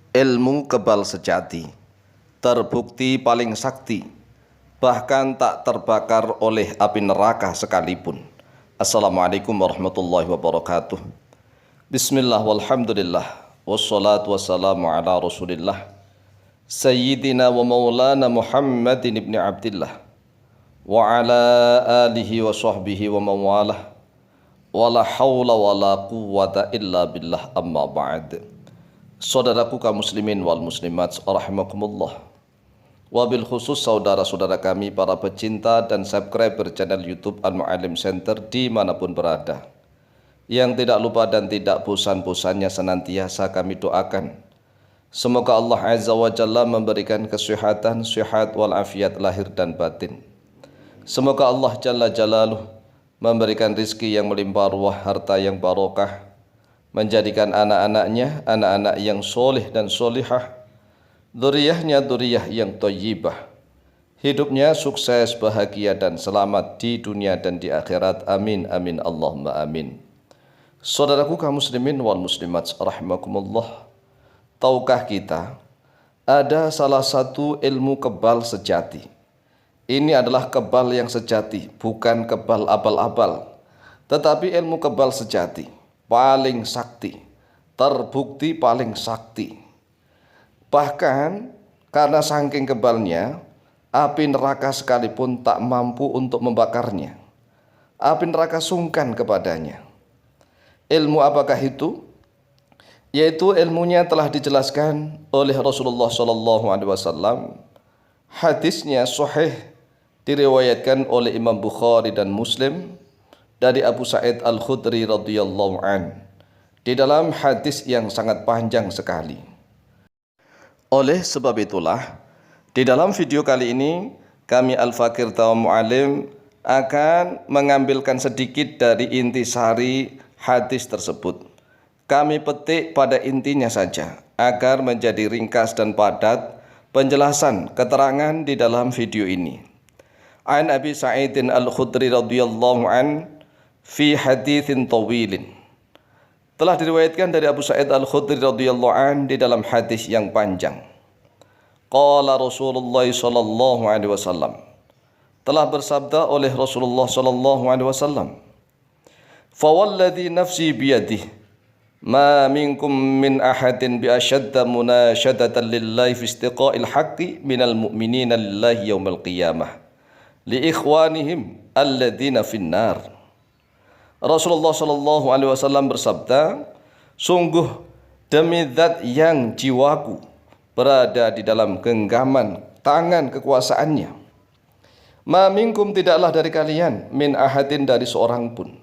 Ilmu kebal sejati, terbukti paling sakti, bahkan tak terbakar oleh api neraka sekalipun. Assalamualaikum warahmatullahi wabarakatuh. Bismillah walhamdulillah, wassalatu wassalamu ala rasulillah, Sayyidina wa maulana Muhammadin ibn Abdillah, wa ala alihi wa sahbihi wa mawalah, wa la hawla wa la quwwata illa billah, amma ba'd. Saudaraku kaum muslimin wal muslimat rahimakumullah, wabil khusus saudara-saudara kami para pecinta dan subscriber channel YouTube Al-Mu'allim Center dimanapun berada, yang tidak lupa dan tidak bosan-bosannya senantiasa kami doakan semoga Allah Azza wa Jalla memberikan kesehatan, sehat walafiat lahir dan batin. Semoga Allah Jalla Jalaluh memberikan rizki yang melimpah ruah, harta yang barokah, menjadikan anak-anaknya anak-anak yang soleh dan solihah, dzurriyyahnya dzurriyyah yang thayyibah, hidupnya sukses, bahagia dan selamat di dunia dan di akhirat. Amin amin Allahumma amin. Saudaraku kaum muslimin wal muslimat rahimakumullah, tahukah kita ada salah satu ilmu kebal sejati? Ini adalah kebal yang sejati, bukan kebal abal-abal, tetapi ilmu kebal sejati paling sakti, terbukti paling sakti. Bahkan karena saking kebalnya, api neraka sekalipun tak mampu untuk membakarnya. Api neraka sungkan kepadanya. Ilmu apakah itu? Yaitu ilmunya telah dijelaskan oleh Rasulullah SAW. Hadisnya sahih, diriwayatkan oleh Imam Bukhari dan Muslim dari Abu Sa'id Al-Khudri radhiyallahu an, di dalam hadis yang sangat panjang sekali. Oleh sebab itulah, di dalam video kali ini kami Al-Fakir Tawa Mu'alim akan mengambilkan sedikit dari intisari hadis tersebut. Kami petik pada intinya saja agar menjadi ringkas dan padat penjelasan keterangan di dalam video ini. An Abi Sa'idin Al-Khudri radhiyallahu an fi haditsin tawilin, telah diriwayatkan dari Abu Sa'id Al-Khudri radhiyallahu an di dalam hadis yang panjang. Qala Rasulullah sallallahu alaihi wasallam, telah bersabda oleh Rasulullah sallallahu alaihi wasallam, fa walladhi nafsi biyadihi ma minkum min ahadin bi ashadda munashadatan lillahi fi istiqa'il haqqi minal mu'minina lillahi yaumal qiyamah li ikhwanihim alladhina finnar. Rasulullah Shallallahu Alaihi Wasallam bersabda, sungguh demi zat yang jiwaku berada di dalam genggaman tangan kekuasaannya, ma minkum tidaklah dari kalian, min ahadin dari seorang pun,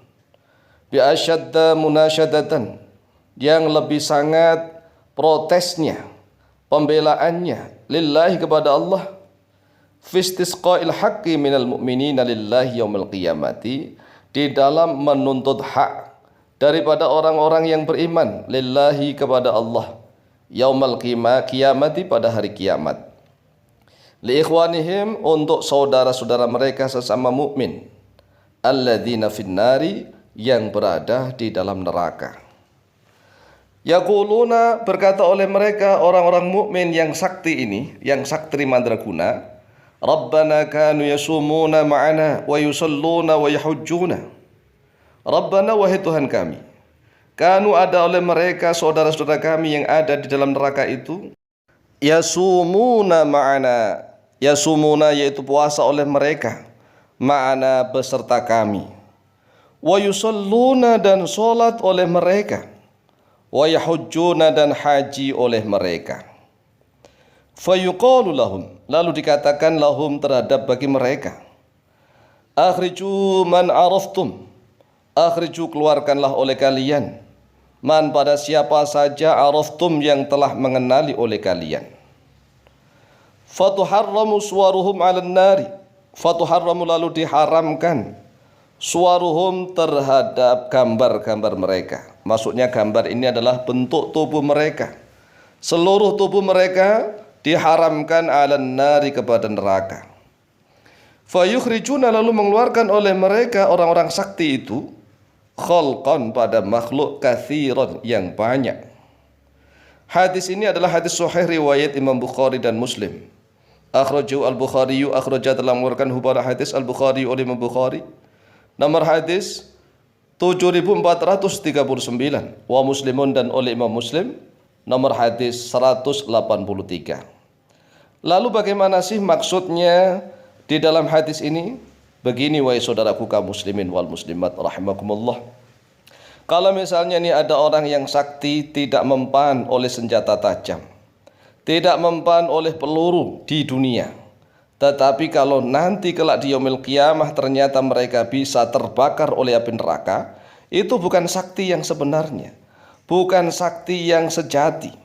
bi asyadda munasyadatan yang lebih sangat protesnya, pembelaannya lillahi kepada Allah, fistisqa'il haqqi minal mu'minina lillahi yaumil qiyamati, di dalam menuntut hak daripada orang-orang yang beriman lillahi kepada Allah yaumal qiyamati, pada hari kiamat, li ikhwanihim untuk saudara-saudara mereka sesama mukmin, alladzina finnari yang berada di dalam neraka. Yaquluna berkata oleh mereka orang-orang mukmin yang sakti ini, yang sakti mandraguna, Rabbana kanu yasumuna ma'ana wa yusalluna wa yahujjuna. Rabbana, wahai Tuhan kami, kanu ada oleh mereka saudara-saudara kami yang ada di dalam neraka itu, yasumuna ma'ana, yasumuna yaitu puasa oleh mereka, ma'ana beserta kami, wa yusalluna dan solat oleh mereka, wa yahujjuna dan haji oleh mereka. Fayuqalu lahum, lalu dikatakan lahum terhadap bagi mereka, akhriju man araftum, akhriju keluarkanlah oleh kalian, man pada siapa saja, araftum yang telah mengenali oleh kalian. Fatuharramu suwaruhum 'alan nari, fatuharramu lalu diharamkan, suwaruhum terhadap gambar-gambar mereka. Maksudnya gambar ini adalah bentuk tubuh mereka, seluruh tubuh mereka diharamkan 'alan nari kepada neraka. Fayukhrijuna lalu mengeluarkan oleh mereka orang-orang sakti itu, khalqan pada makhluk katsiran yang banyak. Hadis ini adalah hadis sahih riwayat Imam Bukhari dan Muslim. Akhrajahu al-Bukhari, telah mengeluarkan hubala hadis al-Bukhari oleh Imam Bukhari. Nomor hadis 7439, wa Muslimun, dan oleh Imam Muslim nomor hadis 183. Lalu bagaimana sih maksudnya di dalam hadis ini? Begini wahai saudaraku kaum muslimin wal muslimat rahimakumullah. Kalau misalnya ini ada orang yang sakti tidak mempan oleh senjata tajam, tidak mempan oleh peluru di dunia, tetapi kalau nanti kelak di yaumil qiyamah ternyata mereka bisa terbakar oleh api neraka, itu bukan sakti yang sebenarnya, bukan sakti yang sejati.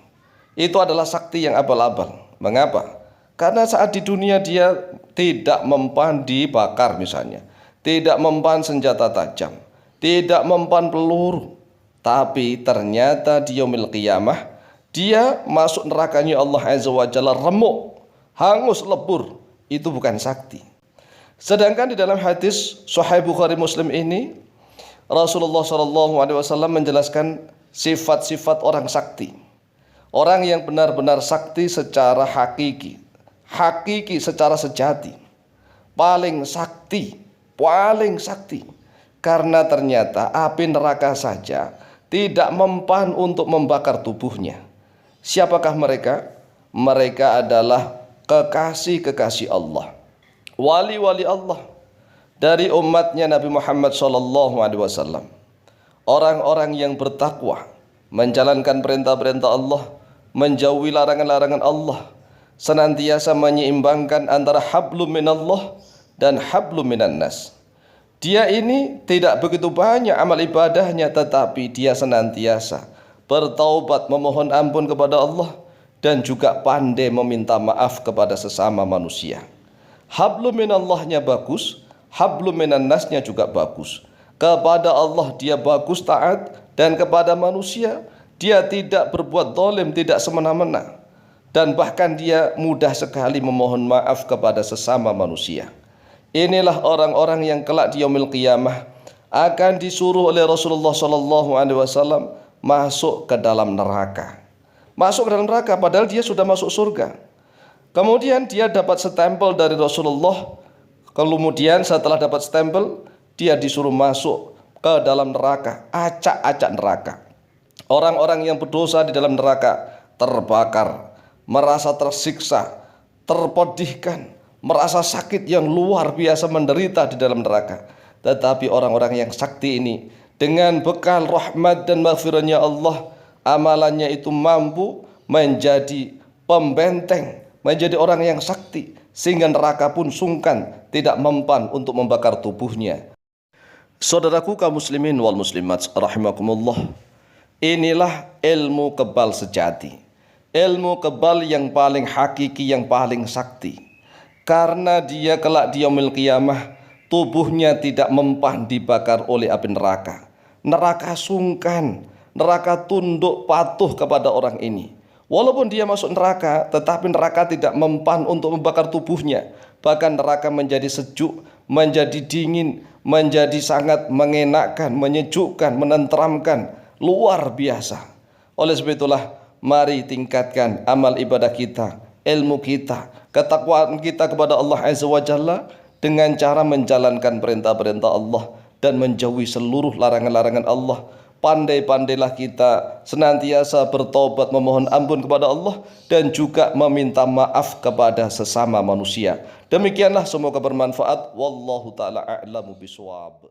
Itu adalah sakti yang abal-abal. Mengapa? Karena saat di dunia dia tidak mempan dibakar misalnya, tidak mempan senjata tajam, tidak mempan peluru, tapi ternyata di yaumil qiyamah dia masuk nerakanya Allah Azza wa Jalla remuk, hangus, lebur. Itu bukan sakti. Sedangkan di dalam hadis Sahih Bukhari Muslim ini, Rasulullah SAW menjelaskan sifat-sifat orang sakti. Orang yang benar-benar sakti secara hakiki, secara sejati, paling sakti. Karena ternyata api neraka saja tidak mempan untuk membakar tubuhnya. Siapakah mereka? Mereka adalah kekasih-kekasih Allah, wali-wali Allah dari umatnya Nabi Muhammad SAW. Orang-orang yang bertakwa, menjalankan perintah-perintah Allah, menjauhi larangan-larangan Allah, senantiasa menyeimbangkan antara hablum minallah dan hablum minan nas. Dia ini tidak begitu banyak amal ibadahnya, tetapi dia senantiasa bertaubat, memohon ampun kepada Allah, dan juga pandai meminta maaf kepada sesama manusia. Hablum minallahnya bagus, hablum minan nasnya juga bagus. Kepada Allah dia bagus taat, dan kepada manusia dia tidak berbuat zalim, tidak semena-mena, dan bahkan dia mudah sekali memohon maaf kepada sesama manusia. Inilah orang-orang yang kelak di yaumil qiyamah akan disuruh oleh Rasulullah SAW masuk ke dalam neraka. Masuk ke dalam neraka padahal dia sudah masuk surga. Kemudian dia dapat stempel dari Rasulullah. Kemudian setelah dapat stempel, dia disuruh masuk ke dalam neraka, acak-acak neraka. Orang-orang yang berdosa di dalam neraka terbakar, merasa tersiksa, terpedihkan, merasa sakit yang luar biasa, menderita di dalam neraka. Tetapi orang-orang yang sakti ini dengan bekal rahmat dan maghfirahnya Allah, amalannya itu mampu menjadi pembenteng, menjadi orang yang sakti, sehingga neraka pun sungkan, tidak mempan untuk membakar tubuhnya. Saudaraku kaum muslimin wal muslimat rahimakumullah, inilah ilmu kebal sejati, ilmu kebal yang paling hakiki, yang paling sakti. Karena dia kelak di yaumil qiyamah tubuhnya tidak mempan dibakar oleh api neraka. Neraka sungkan, neraka tunduk patuh kepada orang ini. Walaupun dia masuk neraka, tetapi neraka tidak mempan untuk membakar tubuhnya. Bahkan neraka menjadi sejuk, menjadi dingin, menjadi sangat mengenakkan, menyejukkan, menenteramkan, luar biasa. Oleh sebab itulah, mari tingkatkan amal ibadah kita, ilmu kita, ketakwaan kita kepada Allah Azza wa Jalla dengan cara menjalankan perintah-perintah Allah dan menjauhi seluruh larangan-larangan Allah. Pandai-pandailah kita senantiasa bertobat, memohon ampun kepada Allah, dan juga meminta maaf kepada sesama manusia. Demikianlah, semoga bermanfaat. Wallahu ta'ala a'lamu bishawab.